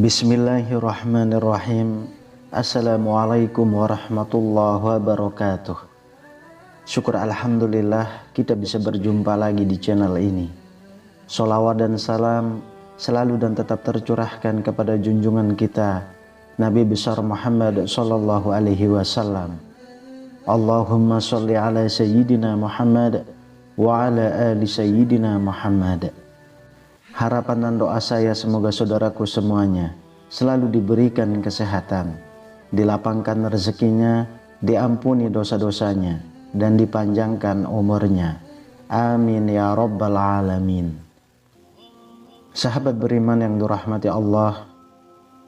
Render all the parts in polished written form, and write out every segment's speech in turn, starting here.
Bismillahirrahmanirrahim. Assalamualaikum warahmatullahi wabarakatuh. Syukur alhamdulillah kita bisa berjumpa lagi di channel ini. Sholawat dan salam selalu dan tetap tercurahkan kepada junjungan kita Nabi besar Muhammad sallallahu alaihi wasallam. Allahumma sholli ala sayyidina Muhammad wa ala ali sayyidina Muhammad. Harapan dan doa saya semoga saudaraku semuanya selalu diberikan kesehatan, dilapangkan rezekinya, diampuni dosa-dosanya, dan dipanjangkan umurnya. Amin ya rabbal alamin. Sahabat beriman yang dirahmati Allah,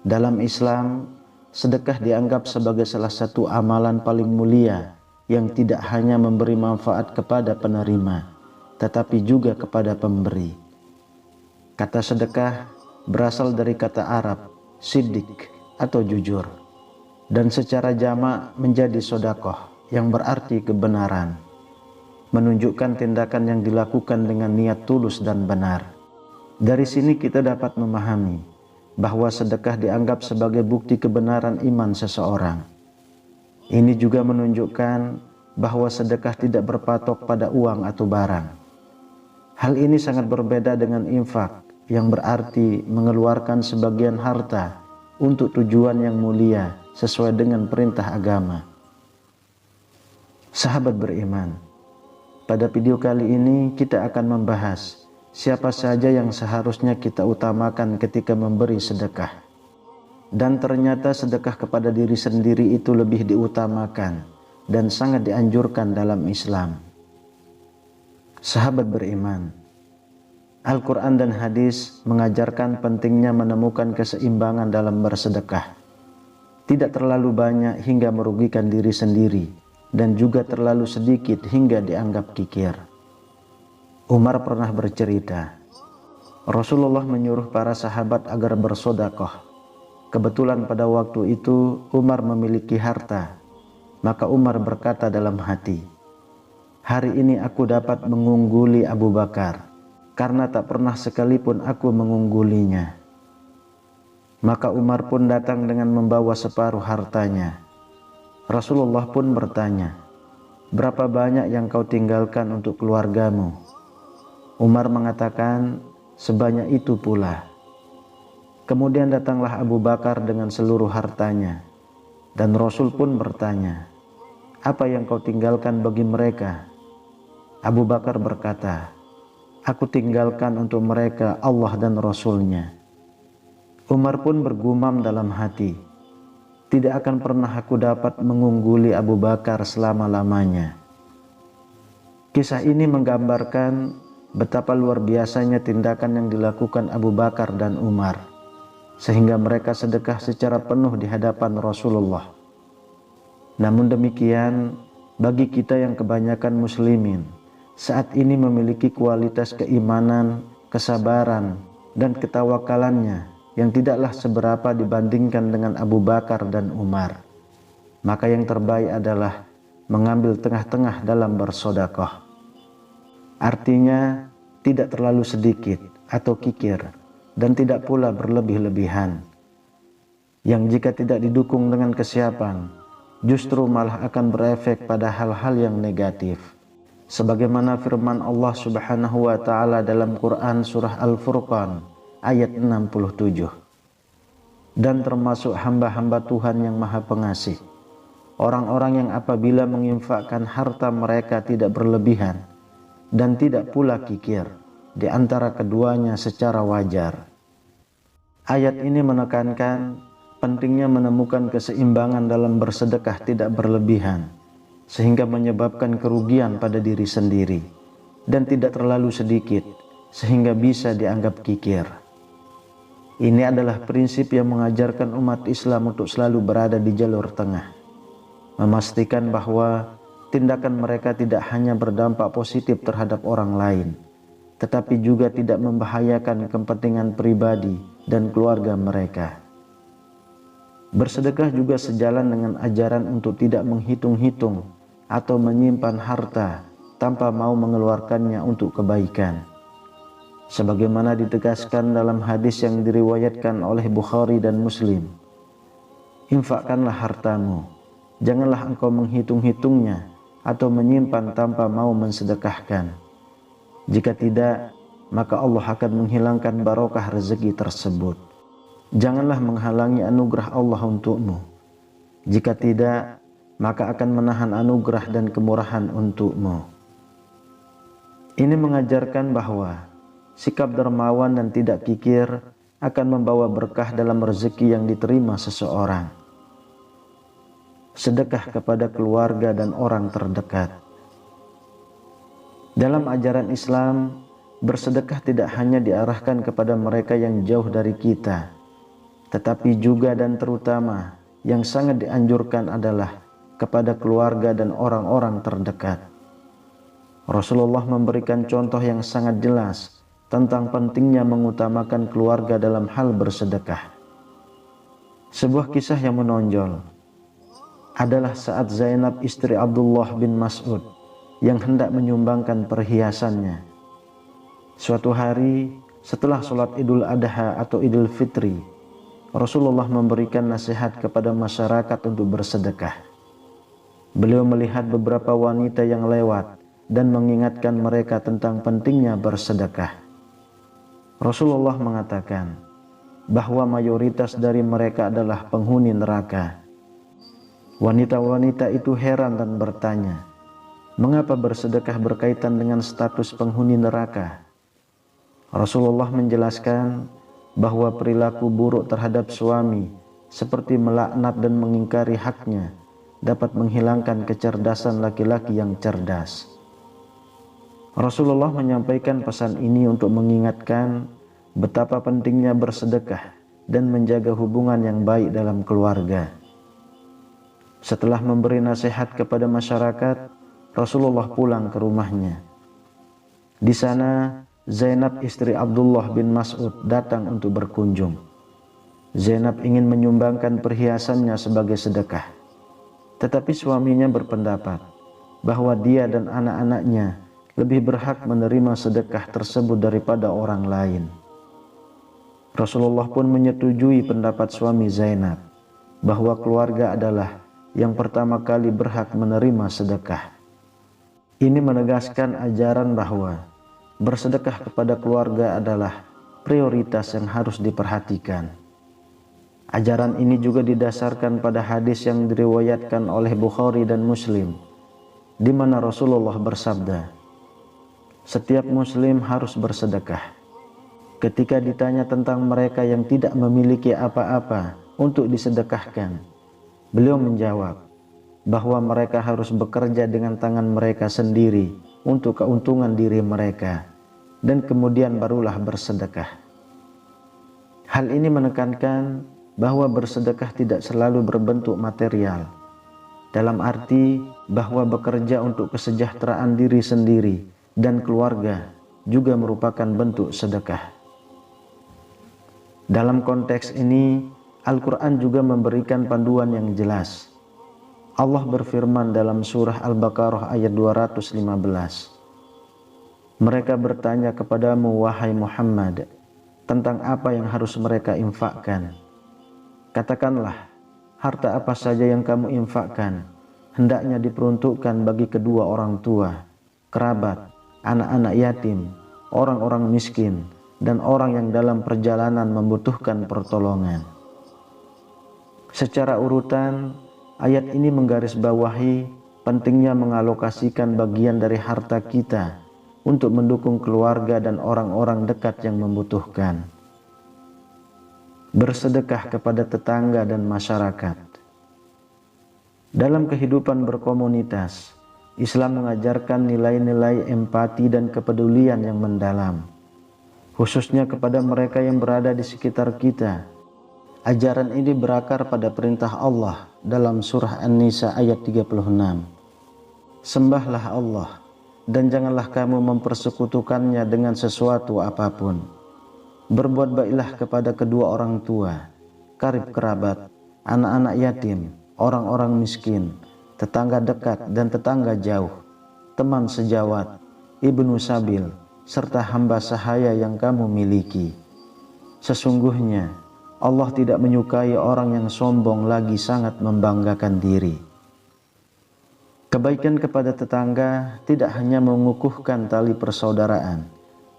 dalam Islam, sedekah dianggap sebagai salah satu amalan paling mulia yang tidak hanya memberi manfaat kepada penerima, tetapi juga kepada pemberi. Kata sedekah berasal dari kata Arab siddiq atau jujur, dan secara jamak menjadi sodakoh yang berarti kebenaran, menunjukkan tindakan yang dilakukan dengan niat tulus dan benar. Dari sini kita dapat memahami bahwa sedekah dianggap sebagai bukti kebenaran iman seseorang. Ini juga menunjukkan bahwa sedekah tidak berpatok pada uang atau barang. Hal ini sangat berbeda dengan infak yang berarti mengeluarkan sebagian harta untuk tujuan yang mulia sesuai dengan perintah agama. Sahabat beriman, pada video kali ini kita akan membahas siapa saja yang seharusnya kita utamakan ketika memberi sedekah. Dan ternyata sedekah kepada diri sendiri itu lebih diutamakan dan sangat dianjurkan dalam Islam. Sahabat beriman, Al-Quran dan hadis mengajarkan pentingnya menemukan keseimbangan dalam bersedekah. Tidak terlalu banyak hingga merugikan diri sendiri, dan juga terlalu sedikit hingga dianggap kikir. Umar pernah bercerita, Rasulullah menyuruh para sahabat agar bersedekah. Kebetulan pada waktu itu Umar memiliki harta, maka Umar berkata dalam hati, "Hari ini aku dapat mengungguli Abu Bakar, karena tak pernah sekalipun aku mengunggulinya." Maka Umar pun datang dengan membawa separuh hartanya. Rasulullah pun bertanya, "Berapa banyak yang kau tinggalkan untuk keluargamu?" Umar mengatakan, "Sebanyak itu pula." Kemudian datanglah Abu Bakar dengan seluruh hartanya, dan Rasul pun bertanya, "Apa yang kau tinggalkan bagi mereka?" Abu Bakar berkata, "Aku tinggalkan untuk mereka Allah dan Rasulnya." Umar pun bergumam dalam hati, "Tidak akan pernah aku dapat mengungguli Abu Bakar selama-lamanya." Kisah ini menggambarkan betapa luar biasanya tindakan yang dilakukan Abu Bakar dan Umar, sehingga mereka sedekah secara penuh di hadapan Rasulullah. Namun demikian, bagi kita yang kebanyakan muslimin saat ini memiliki kualitas keimanan, kesabaran, dan ketawakalannya yang tidaklah seberapa dibandingkan dengan Abu Bakar dan Umar. Maka yang terbaik adalah mengambil tengah-tengah dalam bersedekah. Artinya tidak terlalu sedikit atau kikir, dan tidak pula berlebih-lebihan, yang jika tidak didukung dengan kesiapan justru malah akan berefek pada hal-hal yang negatif. Sebagaimana firman Allah Subhanahu wa taala dalam Quran surah Al-Furqan ayat 67. Dan termasuk hamba-hamba Tuhan yang Maha Pengasih, orang-orang yang apabila menginfakkan harta mereka tidak berlebihan dan tidak pula kikir di antara keduanya secara wajar. Ayat ini menekankan pentingnya menemukan keseimbangan dalam bersedekah tidak berlebihan, sehingga menyebabkan kerugian pada diri sendiri, dan tidak terlalu sedikit sehingga bisa dianggap kikir. Ini adalah prinsip yang mengajarkan umat Islam untuk selalu berada di jalur tengah, memastikan bahwa tindakan mereka tidak hanya berdampak positif terhadap orang lain, tetapi juga tidak membahayakan kepentingan pribadi dan keluarga mereka. Bersedekah juga sejalan dengan ajaran untuk tidak menghitung-hitung atau menyimpan harta tanpa mau mengeluarkannya untuk kebaikan. sebagaimana ditegaskan dalam hadis yang diriwayatkan oleh Bukhari dan Muslim. Infakkanlah hartamu, janganlah engkau menghitung-hitungnya atau menyimpan tanpa mau mensedekahkan. Jika tidak, maka Allah akan menghilangkan barokah rezeki tersebut. Janganlah menghalangi anugerah Allah untukmu. Jika tidak, maka akan menahan anugerah dan kemurahan untukmu. Ini mengajarkan bahwa sikap dermawan dan tidak kikir akan membawa berkah dalam rezeki yang diterima seseorang. Sedekah kepada keluarga dan orang terdekat. Dalam ajaran Islam, bersedekah tidak hanya diarahkan kepada mereka yang jauh dari kita, tetapi juga dan terutama yang sangat dianjurkan adalah kepada keluarga dan orang-orang terdekat. Rasulullah memberikan contoh yang sangat jelas tentang pentingnya mengutamakan keluarga dalam hal bersedekah. Sebuah kisah yang menonjol adalah saat Zainab istri Abdullah bin Mas'ud yang hendak menyumbangkan perhiasannya. Suatu hari setelah sholat Idul Adha atau Idul Fitri, Rasulullah memberikan nasihat kepada masyarakat untuk bersedekah. Beliau melihat beberapa wanita yang lewat dan mengingatkan mereka tentang pentingnya bersedekah. Rasulullah mengatakan bahwa mayoritas dari mereka adalah penghuni neraka. Wanita-wanita itu heran dan bertanya, mengapa bersedekah berkaitan dengan status penghuni neraka? Rasulullah menjelaskan bahwa perilaku buruk terhadap suami seperti melaknat dan mengingkari haknya dapat menghilangkan kecerdasan laki-laki yang cerdas. Rasulullah menyampaikan pesan ini untuk mengingatkan betapa pentingnya bersedekah dan menjaga hubungan yang baik dalam keluarga. Setelah memberi nasihat kepada masyarakat, Rasulullah pulang ke rumahnya. Di sana, Zainab istri Abdullah bin Mas'ud datang untuk berkunjung. Zainab ingin menyumbangkan perhiasannya sebagai sedekah, tetapi suaminya berpendapat bahwa dia dan anak-anaknya lebih berhak menerima sedekah tersebut daripada orang lain. Rasulullah pun menyetujui pendapat suami Zainab bahwa keluarga adalah yang pertama kali berhak menerima sedekah. Ini menegaskan ajaran bahwa bersedekah kepada keluarga adalah prioritas yang harus diperhatikan. Ajaran ini juga didasarkan pada hadis yang diriwayatkan oleh Bukhari dan Muslim, di mana Rasulullah bersabda, setiap muslim harus bersedekah. Ketika ditanya tentang mereka yang tidak memiliki apa-apa untuk disedekahkan, beliau menjawab bahwa mereka harus bekerja dengan tangan mereka sendiri untuk keuntungan diri mereka, dan kemudian barulah bersedekah. Hal ini menekankan bahwa bersedekah tidak selalu berbentuk material, dalam arti bahwa bekerja untuk kesejahteraan diri sendiri dan keluarga juga merupakan bentuk sedekah. Dalam konteks ini, Al-Quran juga memberikan panduan yang jelas. Allah berfirman dalam surah Al-Baqarah ayat 215, mereka bertanya kepadamu wahai Muhammad tentang apa yang harus mereka infakkan. Katakanlah, harta apa saja yang kamu infakkan hendaknya diperuntukkan bagi kedua orang tua, kerabat, anak-anak yatim, orang-orang miskin, dan orang yang dalam perjalanan membutuhkan pertolongan. Secara urutan, ayat ini menggarisbawahi pentingnya mengalokasikan bagian dari harta kita untuk mendukung keluarga dan orang-orang dekat yang membutuhkan. Bersedekah kepada tetangga dan masyarakat. Dalam kehidupan berkomunitas, Islam mengajarkan nilai-nilai empati dan kepedulian yang mendalam, khususnya kepada mereka yang berada di sekitar kita. Ajaran ini berakar pada perintah Allah dalam surah An-Nisa ayat 36. Sembahlah Allah dan janganlah kamu mempersekutukannya dengan sesuatu apapun. Berbuat baiklah kepada kedua orang tua, karib kerabat, anak-anak yatim, orang-orang miskin, tetangga dekat dan tetangga jauh, teman sejawat, ibnu sabil, serta hamba sahaya yang kamu miliki. Sesungguhnya Allah tidak menyukai orang yang sombong lagi sangat membanggakan diri. Kebaikan kepada tetangga tidak hanya mengukuhkan tali persaudaraan,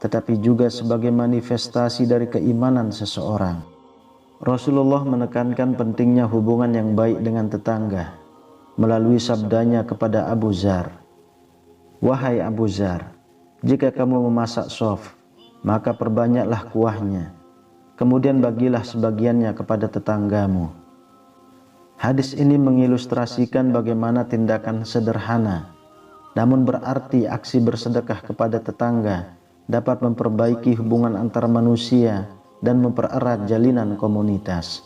tetapi juga sebagai manifestasi dari keimanan seseorang. Rasulullah menekankan pentingnya hubungan yang baik dengan tetangga melalui sabdanya kepada Abu Dzar, "Wahai Abu Dzar, jika kamu memasak sop, maka perbanyaklah kuahnya, kemudian bagilah sebagiannya kepada tetanggamu." Hadis ini mengilustrasikan bagaimana tindakan sederhana namun berarti aksi bersedekah kepada tetangga dapat memperbaiki hubungan antar manusia dan mempererat jalinan komunitas.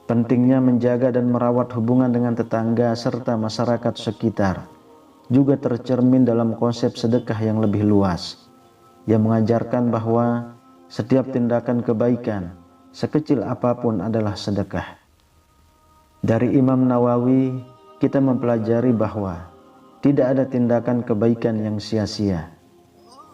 Pentingnya menjaga dan merawat hubungan dengan tetangga serta masyarakat sekitar juga tercermin dalam konsep sedekah yang lebih luas, yang mengajarkan bahwa setiap tindakan kebaikan, sekecil apapun, adalah sedekah. Dari Imam Nawawi, kita mempelajari bahwa tidak ada tindakan kebaikan yang sia-sia.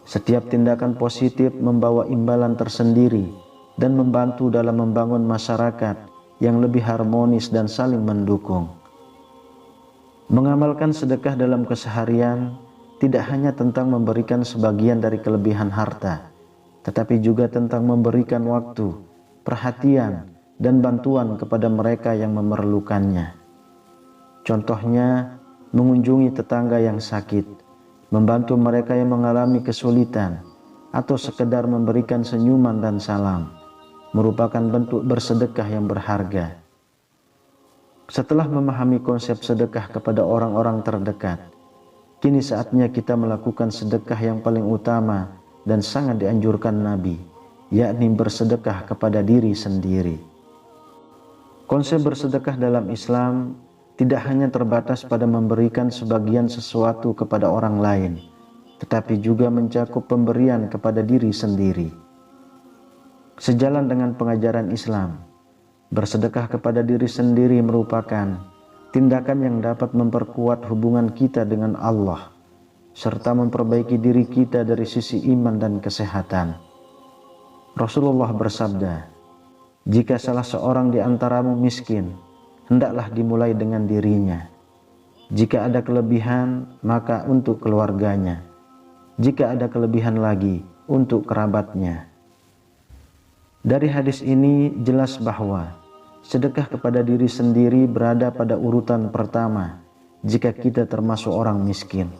Setiap tindakan positif membawa imbalan tersendiri dan membantu dalam membangun masyarakat yang lebih harmonis dan saling mendukung. Mengamalkan sedekah dalam keseharian tidak hanya tentang memberikan sebagian dari kelebihan harta, tetapi juga tentang memberikan waktu, perhatian, dan bantuan kepada mereka yang memerlukannya. Contohnya, mengunjungi tetangga yang sakit, membantu mereka yang mengalami kesulitan, atau sekedar memberikan senyuman dan salam, merupakan bentuk bersedekah yang berharga. Setelah memahami konsep sedekah kepada orang-orang terdekat, kini saatnya kita melakukan sedekah yang paling utama dan sangat dianjurkan Nabi, yakni bersedekah kepada diri sendiri. Konsep bersedekah dalam Islam tidak hanya terbatas pada memberikan sebagian sesuatu kepada orang lain, tetapi juga mencakup pemberian kepada diri sendiri. Sejalan dengan pengajaran Islam, bersedekah kepada diri sendiri merupakan tindakan yang dapat memperkuat hubungan kita dengan Allah, serta memperbaiki diri kita dari sisi iman dan kesehatan. Rasulullah bersabda, "Jika salah seorang di antaramu miskin, hendaklah dimulai dengan dirinya. Jika ada kelebihan, maka untuk keluarganya. Jika ada kelebihan lagi, untuk kerabatnya." Dari hadis ini jelas bahwa sedekah kepada diri sendiri berada pada urutan pertama jika kita termasuk orang miskin,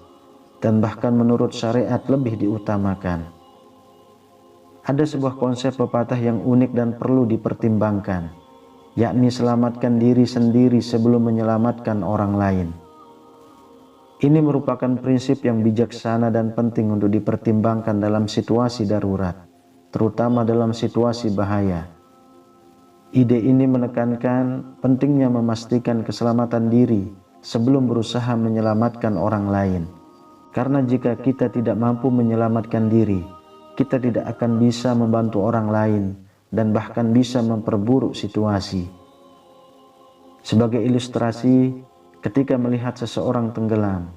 dan bahkan menurut syariat lebih diutamakan. Ada sebuah konsep pepatah yang unik dan perlu dipertimbangkan, yakni selamatkan diri sendiri sebelum menyelamatkan orang lain. Ini merupakan prinsip yang bijaksana dan penting untuk dipertimbangkan dalam situasi darurat, terutama dalam situasi bahaya. Ide ini menekankan pentingnya memastikan keselamatan diri sebelum berusaha menyelamatkan orang lain. Karena jika kita tidak mampu menyelamatkan diri, kita tidak akan bisa membantu orang lain dan bahkan bisa memperburuk situasi. Sebagai ilustrasi, ketika melihat seseorang tenggelam,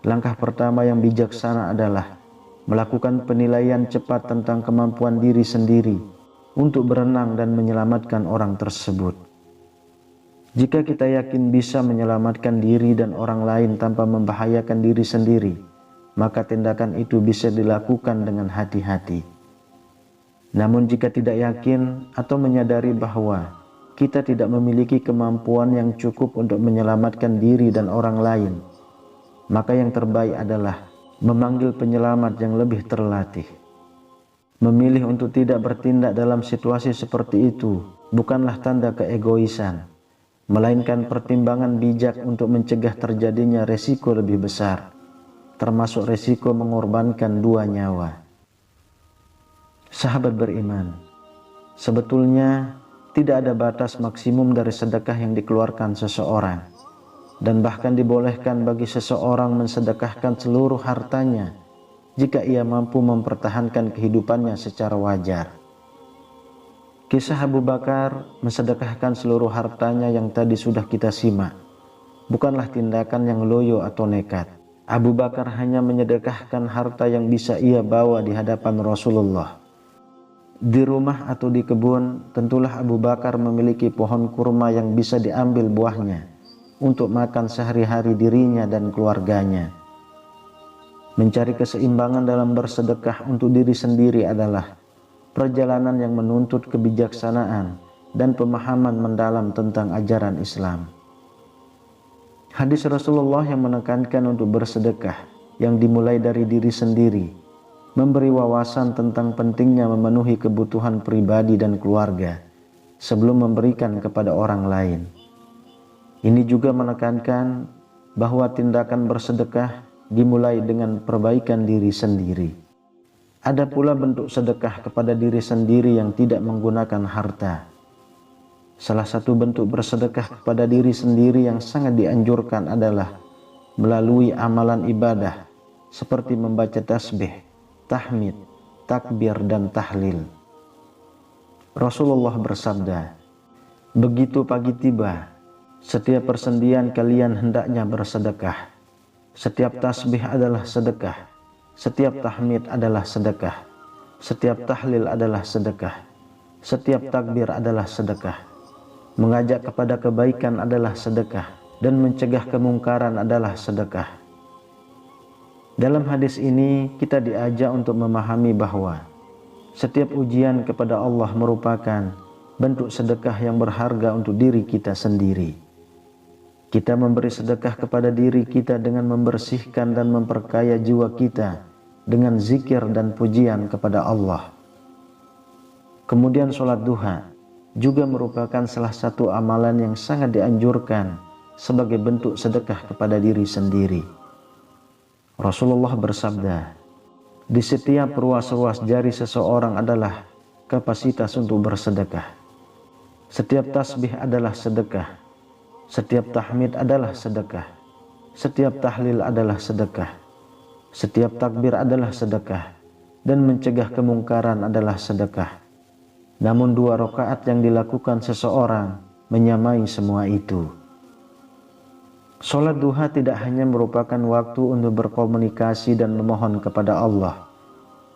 langkah pertama yang bijaksana adalah melakukan penilaian cepat tentang kemampuan diri sendiri untuk berenang dan menyelamatkan orang tersebut. Jika kita yakin bisa menyelamatkan diri dan orang lain tanpa membahayakan diri sendiri, maka tindakan itu bisa dilakukan dengan hati-hati. Namun jika tidak yakin atau menyadari bahwa kita tidak memiliki kemampuan yang cukup untuk menyelamatkan diri dan orang lain, maka yang terbaik adalah memanggil penyelamat yang lebih terlatih. Memilih untuk tidak bertindak dalam situasi seperti itu bukanlah tanda keegoisan, melainkan pertimbangan bijak untuk mencegah terjadinya resiko lebih besar, termasuk resiko mengorbankan dua nyawa. Sahabat beriman, sebetulnya tidak ada batas maksimum dari sedekah yang dikeluarkan seseorang, dan bahkan dibolehkan bagi seseorang mensedekahkan seluruh hartanya jika ia mampu mempertahankan kehidupannya secara wajar. Kisah Abu Bakar mensedekahkan seluruh hartanya yang tadi sudah kita simak bukanlah tindakan yang loyo atau nekat, Abu Bakar hanya menyedekahkan harta yang bisa ia bawa di hadapan Rasulullah. Di rumah atau di kebun, tentulah Abu Bakar memiliki pohon kurma yang bisa diambil buahnya untuk makan sehari-hari dirinya dan keluarganya. Mencari keseimbangan dalam bersedekah untuk diri sendiri adalah perjalanan yang menuntut kebijaksanaan dan pemahaman mendalam tentang ajaran Islam. Hadis Rasulullah yang menekankan untuk bersedekah yang dimulai dari diri sendiri memberi wawasan tentang pentingnya memenuhi kebutuhan pribadi dan keluarga sebelum memberikan kepada orang lain. Ini juga menekankan bahwa tindakan bersedekah dimulai dengan perbaikan diri sendiri. Ada pula bentuk sedekah kepada diri sendiri yang tidak menggunakan harta. Salah satu bentuk bersedekah kepada diri sendiri yang sangat dianjurkan adalah melalui amalan ibadah seperti membaca tasbih, tahmid, takbir, dan tahlil. Rasulullah bersabda, "Begitu pagi tiba, setiap persendian kalian hendaknya bersedekah. Setiap tasbih adalah sedekah, setiap tahmid adalah sedekah, setiap tahlil adalah sedekah, setiap takbir adalah sedekah. Mengajak kepada kebaikan adalah sedekah, dan mencegah kemungkaran adalah sedekah." Dalam hadis ini kita diajak untuk memahami bahwa setiap ujian kepada Allah merupakan bentuk sedekah yang berharga untuk diri kita sendiri. Kita memberi sedekah kepada diri kita dengan membersihkan dan memperkaya jiwa kita dengan zikir dan pujian kepada Allah. Kemudian sholat duha juga merupakan salah satu amalan yang sangat dianjurkan sebagai bentuk sedekah kepada diri sendiri. Rasulullah bersabda, "Di setiap ruas-ruas jari seseorang adalah kapasitas untuk bersedekah. Setiap tasbih adalah sedekah, setiap tahmid adalah sedekah, setiap tahlil adalah sedekah, setiap takbir adalah sedekah, dan mencegah kemungkaran adalah sedekah. Namun 2 rakaat yang dilakukan seseorang menyamai semua itu." Sholat duha tidak hanya merupakan waktu untuk berkomunikasi dan memohon kepada Allah,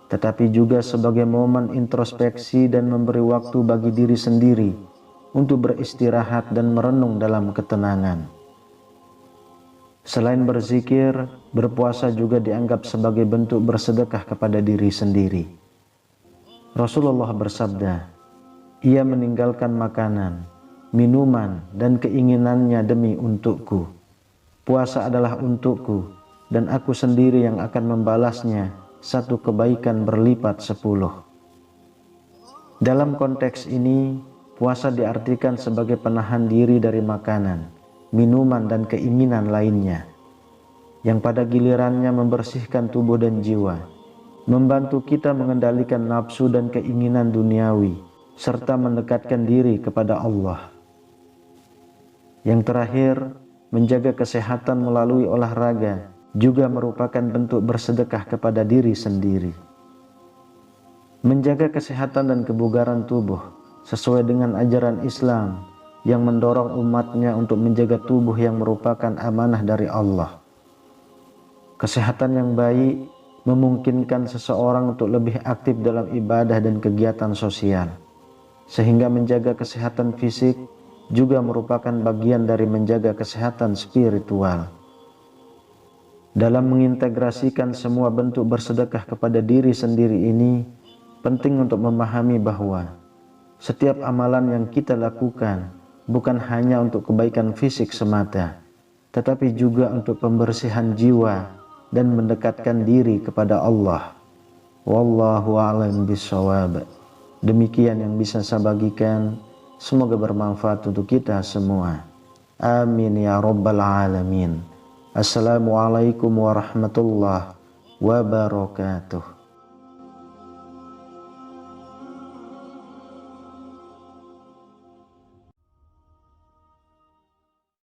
tetapi juga sebagai momen introspeksi dan memberi waktu bagi diri sendiri untuk beristirahat dan merenung dalam ketenangan. Selain berzikir, berpuasa juga dianggap sebagai bentuk bersedekah kepada diri sendiri. Rasulullah bersabda, "Ia meninggalkan makanan, minuman, dan keinginannya demi untukku. Puasa adalah untukku, dan aku sendiri yang akan membalasnya satu kebaikan berlipat 10. Dalam konteks ini, puasa diartikan sebagai penahan diri dari makanan, minuman, dan keinginan lainnya, yang pada gilirannya membersihkan tubuh dan jiwa, membantu kita mengendalikan nafsu dan keinginan duniawi, serta mendekatkan diri kepada Allah. Yang terakhir, menjaga kesehatan melalui olahraga juga merupakan bentuk bersedekah kepada diri sendiri. Menjaga kesehatan dan kebugaran tubuh sesuai dengan ajaran Islam yang mendorong umatnya untuk menjaga tubuh yang merupakan amanah dari Allah. Kesehatan yang baik memungkinkan seseorang untuk lebih aktif dalam ibadah dan kegiatan sosial, sehingga menjaga kesehatan fisik juga merupakan bagian dari menjaga kesehatan spiritual. Dalam mengintegrasikan semua bentuk bersedekah kepada diri sendiri ini, penting untuk memahami bahwa setiap amalan yang kita lakukan bukan hanya untuk kebaikan fisik semata, tetapi juga untuk pembersihan jiwa dan mendekatkan diri kepada Allah. Wallahu a'lam bishawab. Demikian yang bisa saya bagikan. Semoga bermanfaat untuk kita semua. Amin ya rabbal alamin. Assalamualaikum warahmatullahi wabarakatuh.